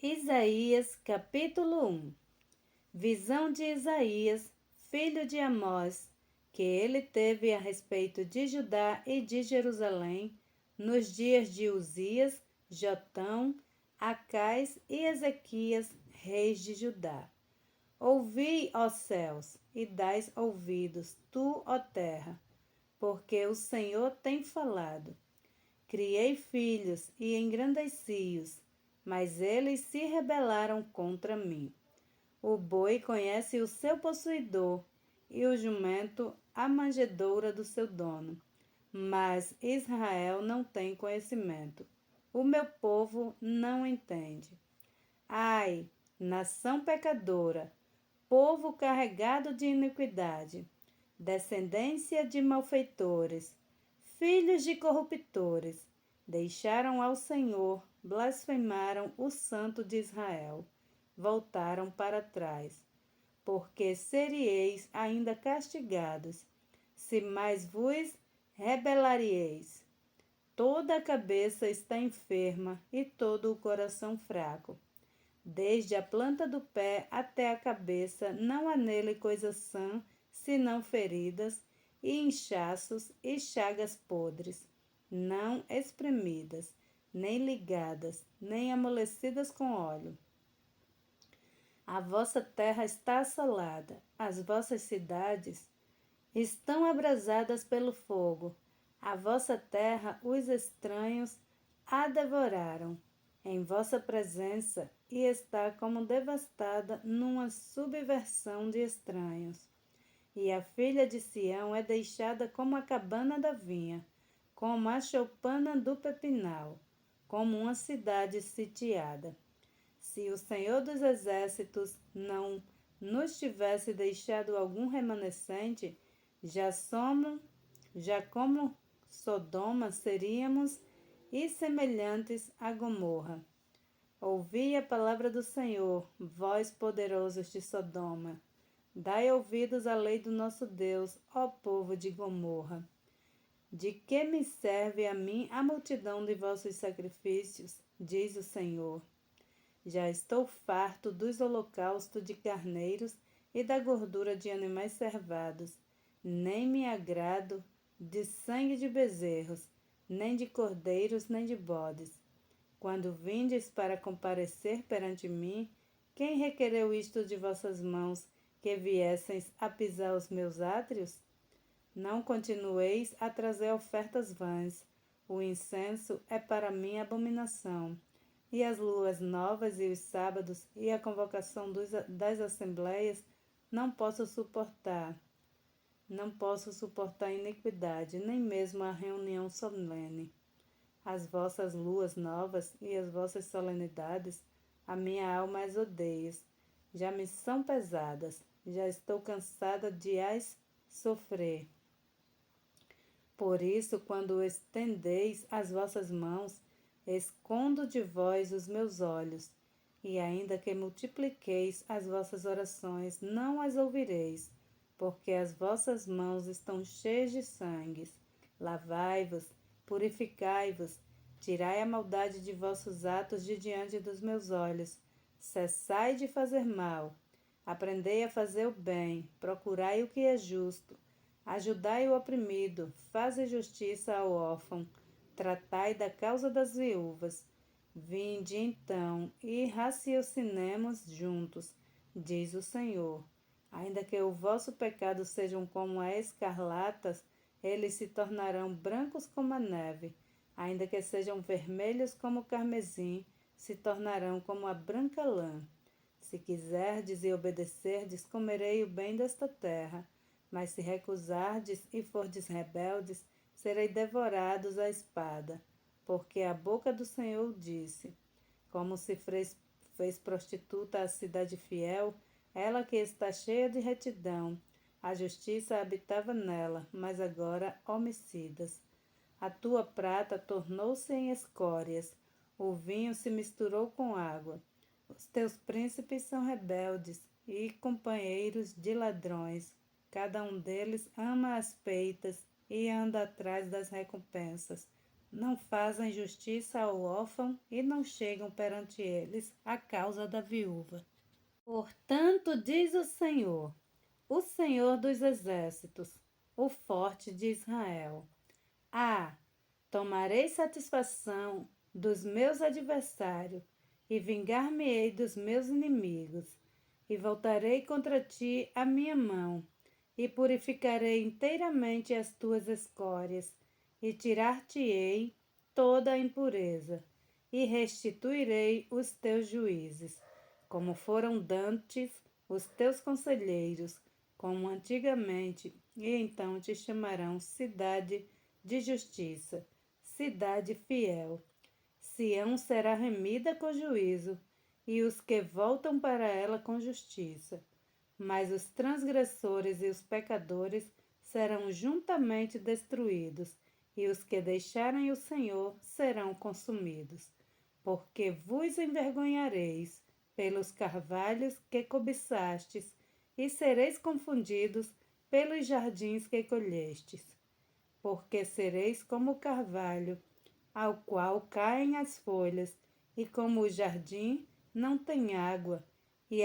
Isaías capítulo 1. Visão de Isaías, filho de Amós, que ele teve a respeito de Judá e de Jerusalém, nos dias de Uzias, Jotão, Acais e Ezequias, reis de Judá. Ouvi, ó céus, e dais ouvidos, tu, ó terra, porque o Senhor tem falado. Criei filhos e engrandeci-os, mas eles se rebelaram contra mim. O boi conhece o seu possuidor, e o jumento a manjedoura do seu dono. Mas Israel não tem conhecimento. O meu povo não entende. Ai, nação pecadora, povo carregado de iniquidade, descendência de malfeitores, filhos de corruptores, deixaram ao Senhor, blasfemaram o Santo de Israel, voltaram para trás. Porque serieis ainda castigados, se mais vos rebelareis. Toda a cabeça está enferma e todo o coração fraco. Desde a planta do pé até a cabeça, não há nele coisa sã, senão feridas, e inchaços e chagas podres, não espremidas, nem ligadas, nem amolecidas com óleo. A vossa terra está assolada, as vossas cidades estão abrasadas pelo fogo. A vossa terra os estranhos a devoraram em vossa presença e está como devastada numa subversão de estranhos. E a filha de Sião é deixada como a cabana da vinha, como a choupana do pepinal, como uma cidade sitiada. Se o Senhor dos Exércitos não nos tivesse deixado algum remanescente, já como Sodoma seríamos e semelhantes a Gomorra. Ouvi a palavra do Senhor, vós poderosos de Sodoma. Dai ouvidos à lei do nosso Deus, ó povo de Gomorra. De que me serve a mim a multidão de vossos sacrifícios, diz o Senhor. Já estou farto dos holocaustos de carneiros e da gordura de animais cervados. Nem me agrado de sangue de bezerros, nem de cordeiros, nem de bodes. Quando vindes para comparecer perante mim, quem requereu isto de vossas mãos, que viesseis a pisar os meus átrios? Não continueis a trazer ofertas vãs. O incenso é para mim abominação. E as luas novas e os sábados e a convocação das assembleias não posso suportar. Não posso suportar iniquidade, nem mesmo a reunião solene. As vossas luas novas e as vossas solenidades, a minha alma as odeia. Já me são pesadas, já estou cansada de as sofrer. Por isso, quando estendeis as vossas mãos, escondo de vós os meus olhos, e ainda que multipliqueis as vossas orações, não as ouvireis, porque as vossas mãos estão cheias de sangue. Lavai-vos, purificai-vos, tirai a maldade de vossos atos de diante dos meus olhos. Cessai de fazer mal, aprendei a fazer o bem, procurai o que é justo, ajudai o oprimido, fazei justiça ao órfão, tratai da causa das viúvas. Vinde então e raciocinemos juntos, diz o Senhor. Ainda que o vosso pecado sejam como a escarlatas, eles se tornarão brancos como a neve. Ainda que sejam vermelhos como o carmesim, se tornarão como a branca lã. Se quiserdes e obedecerdes, comerei o bem desta terra. Mas se recusardes e fordes rebeldes, serei devorados à espada. Porque a boca do Senhor disse, como se fez prostituta a cidade fiel, ela que está cheia de retidão. A justiça habitava nela, mas agora homicidas. A tua prata tornou-se em escórias, o vinho se misturou com água. Os teus príncipes são rebeldes e companheiros de ladrões. Cada um deles ama as peitas e anda atrás das recompensas. não fazem justiça ao órfão e não chegam perante eles a causa da viúva. Portanto, diz o Senhor dos exércitos, o forte de Israel: Ah, tomarei satisfação dos meus adversários e vingar-me-ei dos meus inimigos, e voltarei contra ti a minha mão, e purificarei inteiramente as tuas escórias, e tirar-te-ei toda a impureza, e restituirei os teus juízes, como foram dantes os teus conselheiros, como antigamente, e então te chamarão cidade de justiça, cidade fiel. Sião será remida com juízo, e os que voltam para ela com justiça. Mas os transgressores e os pecadores serão juntamente destruídos, e os que deixarem o Senhor serão consumidos. Porque vos envergonhareis pelos carvalhos que cobiçastes, e sereis confundidos pelos jardins que colhestes. Porque sereis como o carvalho, ao qual caem as folhas, e como o jardim não tem água, e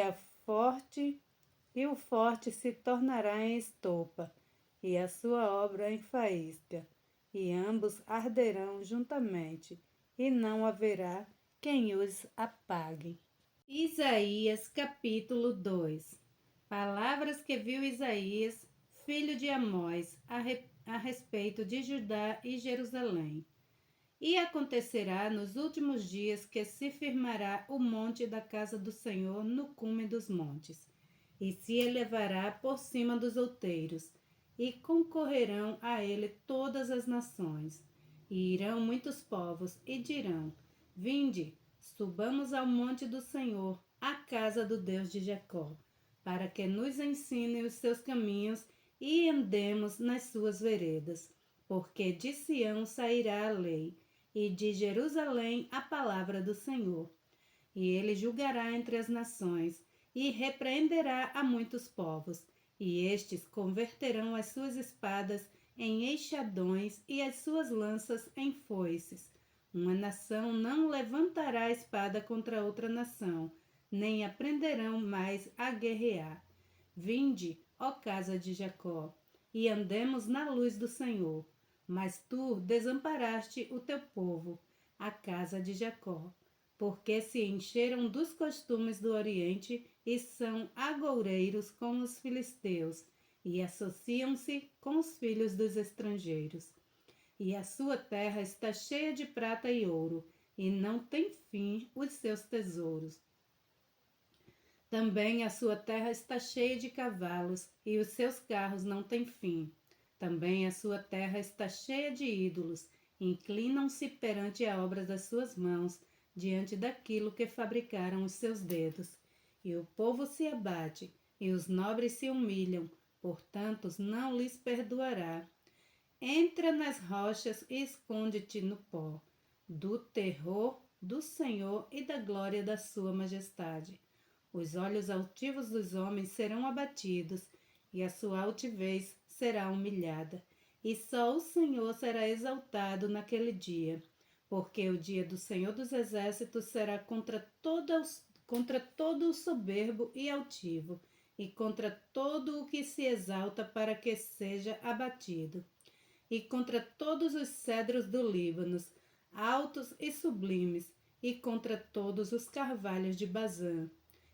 o forte se tornará em estopa, e a sua obra em faísca, e ambos arderão juntamente, e não haverá quem os apague. Isaías capítulo 2. Palavras que viu Isaías, filho de Amós, a respeito de Judá e Jerusalém. E acontecerá nos últimos dias que se firmará o monte da casa do Senhor no cume dos montes, e se elevará por cima dos outeiros, e concorrerão a ele todas as nações. E irão muitos povos, e dirão: Vinde, subamos ao monte do Senhor, à casa do Deus de Jacó, para que nos ensine os seus caminhos e andemos nas suas veredas. Porque de Sião sairá a lei, e de Jerusalém a palavra do Senhor. E ele julgará entre as nações, e repreenderá a muitos povos, e estes converterão as suas espadas em eixadões e as suas lanças em foices. Uma nação não levantará a espada contra outra nação, nem aprenderão mais a guerrear. Vinde, ó casa de Jacó, e andemos na luz do Senhor. Mas tu desamparaste o teu povo, a casa de Jacó, porque se encheram dos costumes do Oriente e são agoureiros com os filisteus, e associam-se com os filhos dos estrangeiros. E a sua terra está cheia de prata e ouro, e não tem fim os seus tesouros. Também a sua terra está cheia de cavalos, e os seus carros não têm fim. Também a sua terra está cheia de ídolos, inclinam-se perante a obra das suas mãos, diante daquilo que fabricaram os seus dedos. E o povo se abate, e os nobres se humilham, portanto não lhes perdoará. Entra nas rochas e esconde-te no pó, do terror do Senhor e da glória da sua majestade. Os olhos altivos dos homens serão abatidos, e a sua altivez será humilhada, e só o Senhor será exaltado naquele dia, porque o dia do Senhor dos Exércitos será contra todo o soberbo e altivo, e contra todo o que se exalta para que seja abatido, e contra todos os cedros do Líbano, altos e sublimes, e contra todos os carvalhos de Bazã,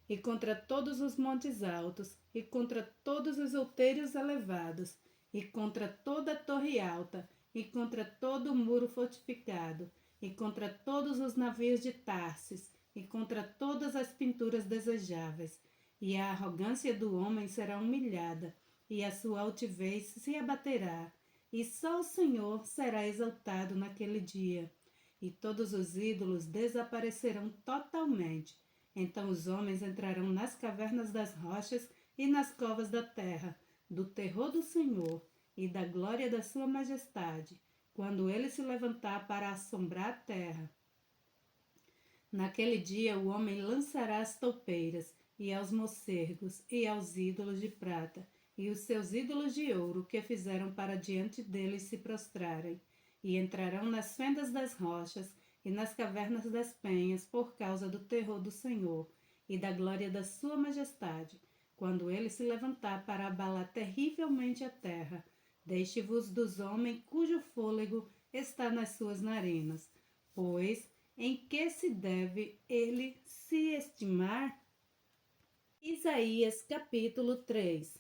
e contra todos os montes altos, e contra todos os outeiros elevados, e contra toda a torre alta, e contra todo o muro fortificado, e contra todos os navios de Tarsis, e contra todas as pinturas desejáveis. E a arrogância do homem será humilhada, e a sua altivez se abaterá, e só o Senhor será exaltado naquele dia, e todos os ídolos desaparecerão totalmente. Então os homens entrarão nas cavernas das rochas e nas covas da terra, do terror do Senhor e da glória da sua majestade, quando ele se levantar para assombrar a terra. Naquele dia o homem lançará as toupeiras, e aos mocergos, e aos ídolos de prata, e os seus ídolos de ouro que fizeram para diante deles se prostrarem. e entrarão nas fendas das rochas e nas cavernas das penhas por causa do terror do Senhor e da glória da sua majestade, quando ele se levantar para abalar terrivelmente a terra. Deixe-vos dos homens cujo fôlego está nas suas narinas, pois em que se deve ele se estimar? Isaías capítulo 3.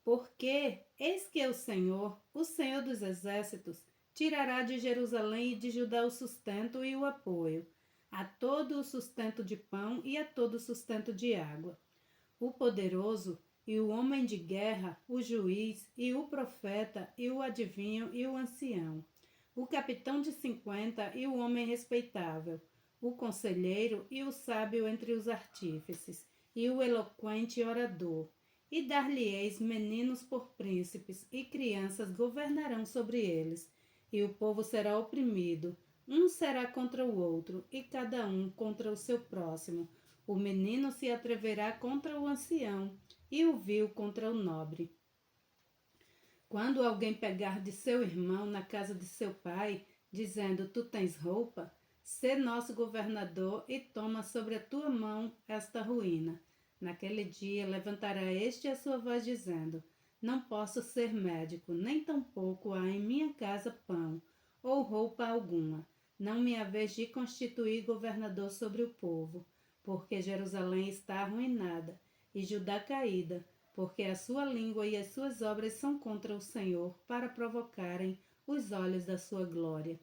Porque eis que o Senhor dos exércitos, tirará de Jerusalém e de Judá o sustento e o apoio, a todo o sustento de pão e a todo o sustento de água. O poderoso e o homem de guerra, o juiz e o profeta e o adivinho e o ancião, o capitão de 50 e o homem respeitável, o conselheiro e o sábio entre os artífices, e o eloquente orador. E dar-lhe-eis meninos por príncipes, e crianças governarão sobre eles. E o povo será oprimido, um será contra o outro, e cada um contra o seu próximo. O menino se atreverá contra o ancião, e o vil contra o nobre. Quando alguém pegar de seu irmão na casa de seu pai, dizendo, tu tens roupa, sê nosso governador e toma sobre a tua mão esta ruína. Naquele dia levantará este a sua voz dizendo, não posso ser médico, nem tampouco há em minha casa pão, ou roupa alguma. Não me haveis de constituir governador sobre o povo, porque Jerusalém está arruinada, e Judá caída, porque a sua língua e as suas obras são contra o Senhor, para provocarem os olhos da sua glória.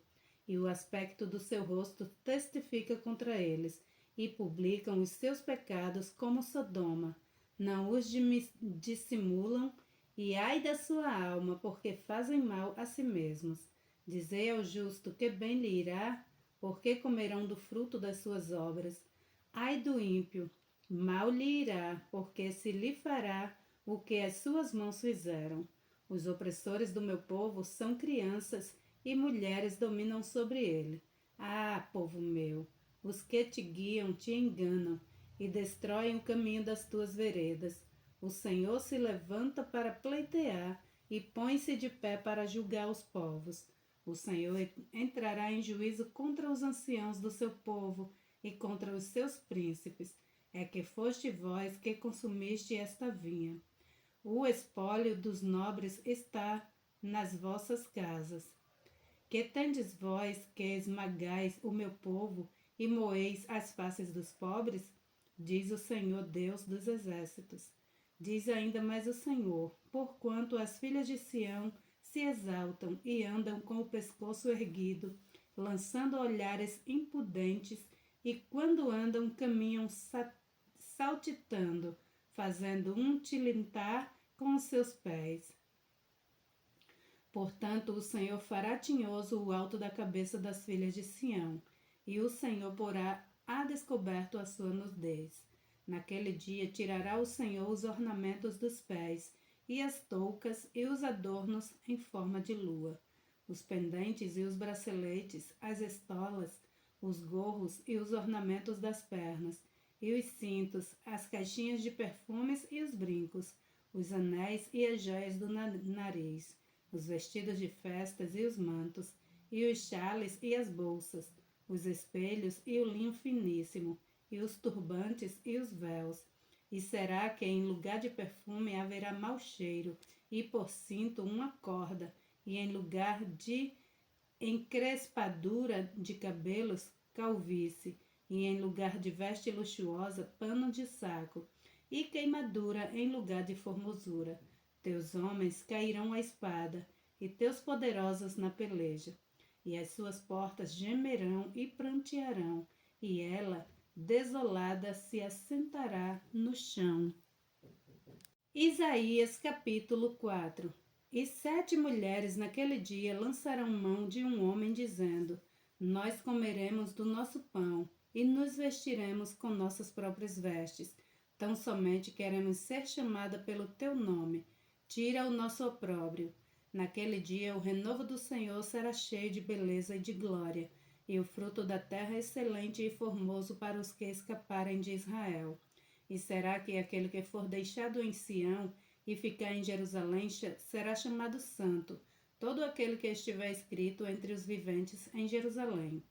E o aspecto do seu rosto testifica contra eles, e publicam os seus pecados como Sodoma. Não os dissimulam, e ai da sua alma, porque fazem mal a si mesmos. Dizei ao justo que bem lhe irá, porque comerão do fruto das suas obras. Ai do ímpio, mal lhe irá, porque se lhe fará o que as suas mãos fizeram. Os opressores do meu povo são crianças, e mulheres dominam sobre ele. Ah, povo meu! Os que te guiam te enganam e destroem o caminho das tuas veredas. O Senhor se levanta para pleitear e põe-se de pé para julgar os povos. O Senhor entrará em juízo contra os anciãos do seu povo e contra os seus príncipes. É que foste vós que consumiste esta vinha. O espólio dos nobres está nas vossas casas. Que tendes vós que esmagais o meu povo e moeis as faces dos pobres? Diz o Senhor Deus dos exércitos. Diz ainda mais o Senhor, porquanto as filhas de Sião se exaltam e andam com o pescoço erguido, lançando olhares impudentes, e quando andam caminham saltitando, fazendo um tilintar com os seus pés. Portanto, o Senhor fará tinhoso o alto da cabeça das filhas de Sião, e o Senhor porá a descoberto a sua nudez. Naquele dia tirará o Senhor os ornamentos dos pés, e as toucas e os adornos em forma de lua, os pendentes e os braceletes, as estolas, os gorros e os ornamentos das pernas, e os cintos, as caixinhas de perfumes e os brincos, os anéis e as joias do nariz, os vestidos de festas e os mantos, e os chales e as bolsas, os espelhos e o linho finíssimo, e os turbantes e os véus. E será que em lugar de perfume haverá mau cheiro, e por cinto uma corda, e em lugar de encrespadura de cabelos, calvície, e em lugar de veste luxuosa, pano de saco, e queimadura em lugar de formosura. Teus homens cairão à espada, e teus poderosos na peleja, e as suas portas gemerão e prantearão, e ela, desolada, se assentará no chão. Isaías capítulo 4. E 7 mulheres naquele dia lançarão mão de um homem, dizendo, nós comeremos do nosso pão, e nos vestiremos com nossas próprias vestes. Tão somente queremos ser chamada pelo teu nome. Tira o nosso opróbrio. Naquele dia o renovo do Senhor será cheio de beleza e de glória, e o fruto da terra excelente e formoso para os que escaparem de Israel. E será que aquele que for deixado em Sião e ficar em Jerusalém será chamado santo, todo aquele que estiver escrito entre os viventes em Jerusalém.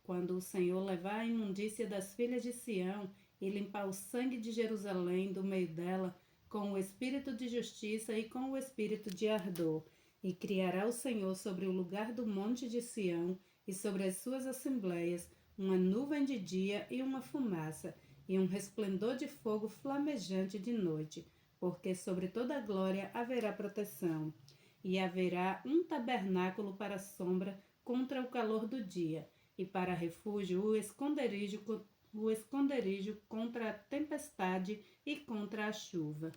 Quando o Senhor levar a imundícia das filhas de Sião e limpar o sangue de Jerusalém do meio dela, com o espírito de justiça e com o espírito de ardor, e criará o Senhor sobre o lugar do monte de Sião e sobre as suas assembleias uma nuvem de dia e uma fumaça, e um resplendor de fogo flamejante de noite, porque sobre toda a glória haverá proteção. E haverá um tabernáculo para sombra contra o calor do dia, e para refúgio o esconderijo contra a tempestade e contra a chuva.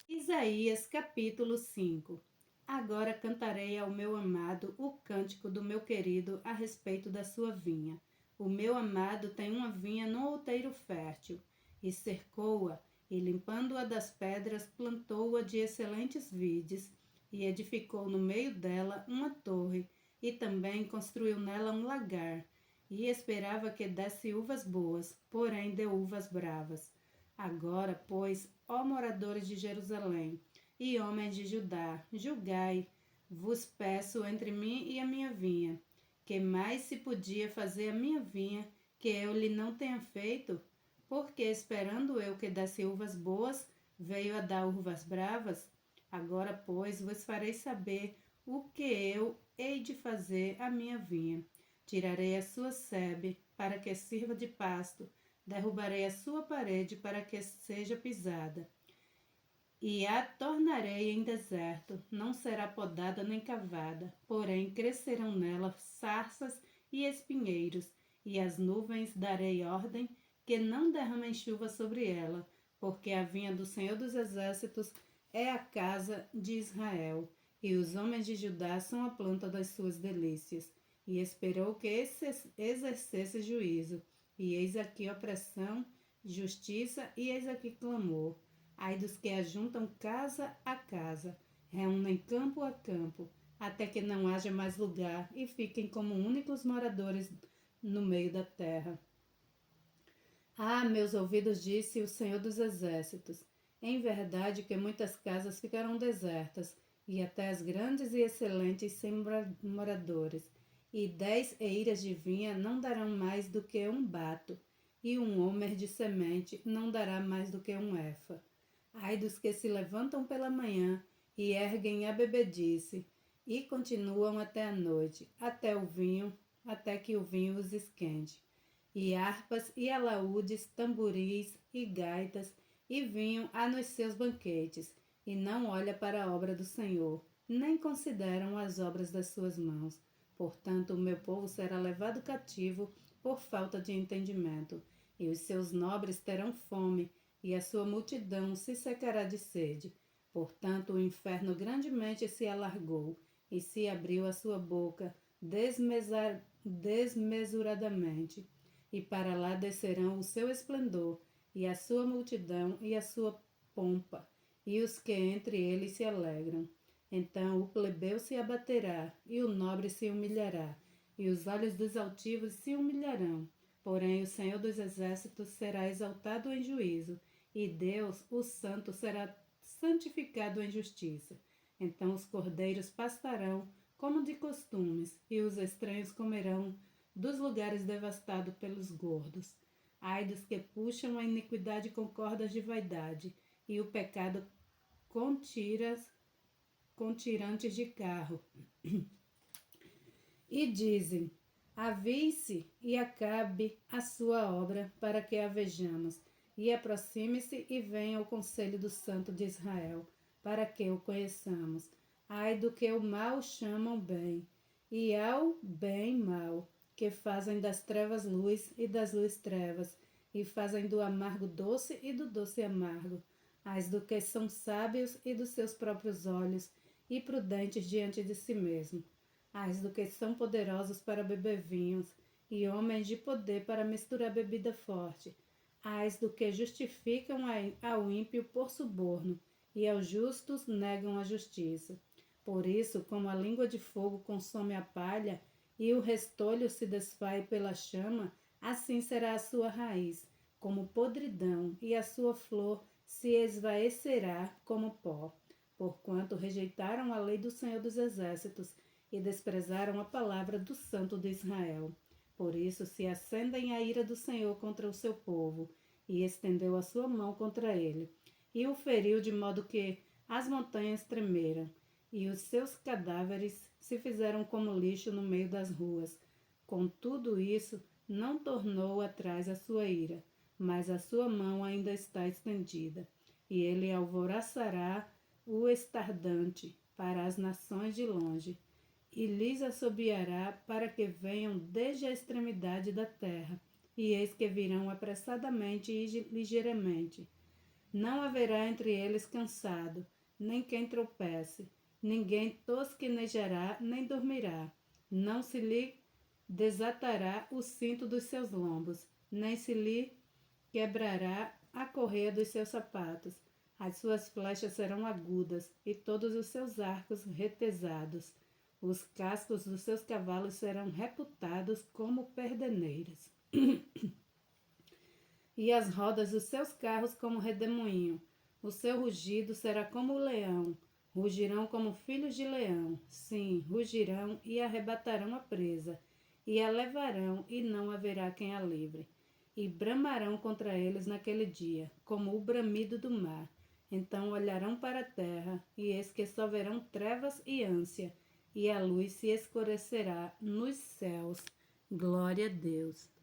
Isaías capítulo 5. Agora cantarei ao meu amado o cântico do meu querido a respeito da sua vinha. O meu amado tem uma vinha no outeiro fértil, e cercou-a, e limpando-a das pedras, plantou-a de excelentes vides, e edificou no meio dela uma torre, e também construiu nela um lagar, e esperava que desse uvas boas, porém deu uvas bravas. Agora, pois, ó moradores de Jerusalém, e homens de Judá, julgai, vos peço entre mim e a minha vinha. Que mais se podia fazer a minha vinha, que eu lhe não tenha feito? Porque, esperando eu que desse uvas boas, veio a dar uvas bravas? Agora, pois, vos farei saber o que eu hei de fazer à minha vinha. Tirarei a sua sebe, para que sirva de pasto, derrubarei a sua parede, para que seja pisada. E a tornarei em deserto, não será podada nem cavada, porém crescerão nela sarças e espinheiros, e as nuvens darei ordem que não derramem chuva sobre ela, porque a vinha do Senhor dos Exércitos é a casa de Israel, e os homens de Judá são a planta das suas delícias. E esperou que exercesse juízo, e eis aqui opressão, justiça, e eis aqui clamor. Ai dos que ajuntam casa a casa, reúnem campo a campo, até que não haja mais lugar e fiquem como únicos moradores no meio da terra. Ah, meus ouvidos, disse o Senhor dos Exércitos, em verdade que muitas casas ficarão desertas, e até as grandes e excelentes sem moradores, e 10 eiras de vinha não darão mais do que um bato, e um homer de semente não dará mais do que um efa. Ai dos que se levantam pela manhã e erguem a bebedice, e continuam até a noite, até que o vinho os esquente. E harpas e alaúdes, tamboris e gaitas, e vinho há nos seus banquetes, e não olha para a obra do Senhor, nem consideram as obras das suas mãos. Portanto, o meu povo será levado cativo por falta de entendimento, e os seus nobres terão fome, e a sua multidão se secará de sede. Portanto, o inferno grandemente se alargou, e se abriu a sua boca desmesuradamente, e para lá descerão o seu esplendor, e a sua multidão, e a sua pompa, e os que entre eles se alegram. Então o plebeu se abaterá, e o nobre se humilhará, e os olhos dos altivos se humilharão. Porém o Senhor dos Exércitos será exaltado em juízo, e Deus, o Santo, será santificado em justiça. Então os cordeiros pastarão como de costumes, e os estranhos comerão dos lugares devastados pelos gordos. Ai dos que puxam a iniquidade com cordas de vaidade, e o pecado com tirantes de carro. E dizem, avie-se e acabe a sua obra, para que a vejamos, e aproxime-se e venha ao conselho do Santo de Israel, para que o conheçamos. Ai do que o mal chamam bem, e ao bem mal, que fazem das trevas luz e das luz trevas, e fazem do amargo doce e do doce amargo. Ai do que são sábios e dos seus próprios olhos, e prudentes diante de si mesmo. Ai do que são poderosos para beber vinhos, e homens de poder para misturar bebida forte. Ai do que justificam ao ímpio por suborno, e aos justos negam a justiça. Por isso, como a língua de fogo consome a palha, e o restolho se desfaz pela chama, assim será a sua raiz, como podridão, e a sua flor se esvaecerá como pó. porquanto rejeitaram a lei do Senhor dos Exércitos e desprezaram a palavra do Santo de Israel. Por isso se acendem a ira do Senhor contra o seu povo, e estendeu a sua mão contra ele, e o feriu de modo que as montanhas tremeram, e os seus cadáveres se fizeram como lixo no meio das ruas. Com tudo isso, não tornou atrás a sua ira, mas a sua mão ainda está estendida, e ele alvoroçará o estardante para as nações de longe, e lhes assobiará para que venham desde a extremidade da terra, e eis que virão apressadamente e ligeiramente. Não haverá entre eles cansado, nem quem tropece, ninguém tosquenejará nem dormirá. Não se lhe desatará o cinto dos seus lombos, nem se lhe quebrará a correia dos seus sapatos. As suas flechas serão agudas e todos os seus arcos retesados. Os cascos dos seus cavalos serão reputados como perdeneiras. E as rodas dos seus carros como redemoinho. O seu rugido será como o leão. Rugirão como filhos de leão. Sim, rugirão e arrebatarão a presa. E a levarão, e não haverá quem a livre. E bramarão contra eles naquele dia, como o bramido do mar. Então olharão para a terra, e eis que só verão trevas e ânsia, e a luz se escurecerá nos céus. Glória a Deus.